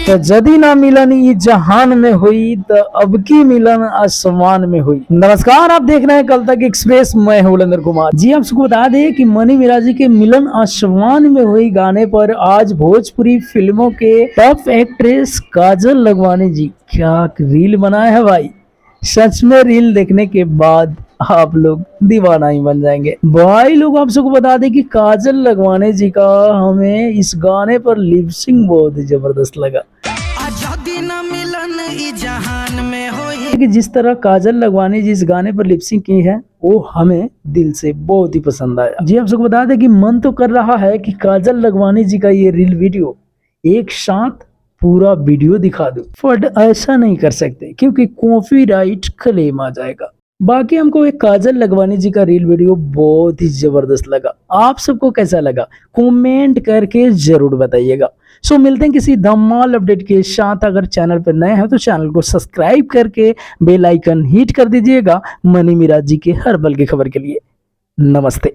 तो जदी ना मिलन ई जहान में हुई तो अब की मिलन आसमान में हुई। नमस्कार, आप देख रहे हैं कल तक एक्सप्रेस। मैं हूं उलेंद्र कुमार जी। आपको बता दें कि मनी मिराजी के मिलन आसमान में हुई गाने पर आज भोजपुरी फिल्मों के टॉप एक्ट्रेस काजल लखवानी जी क्या रील बनाए है भाई। सच में रील देखने के बाद आप लोग दीवाना ही बन जाएंगे भाई। लोग आप सबको बता दें कि काजल लखवानी जी का हमें इस गाने पर लिपसिंग बहुत ही जबरदस्त लगा। जहान में हो कि जिस तरह काजल लखवानी जी इस गाने पर लिपसिंग की है वो हमें दिल से बहुत ही पसंद आया जी। आप सबको बता दें कि मन तो कर रहा है कि काजल लखवानी जी का ये रील वीडियो एक साथ पूरा वीडियो दिखा दो, बट ऐसा नहीं कर सकते क्योंकि कॉपीराइट क्लेम आ जाएगा। बाकी हमको एक काजल लखवानी जी का रील वीडियो बहुत ही जबरदस्त लगा। आप सबको कैसा लगा कमेंट करके जरूर बताइएगा। सो मिलते हैं किसी धमाल अपडेट के साथ। अगर चैनल पर नए हैं तो चैनल को सब्सक्राइब करके बेल आइकन हिट कर दीजिएगा मनी मिराज जी के हर पल की खबर के लिए। नमस्ते।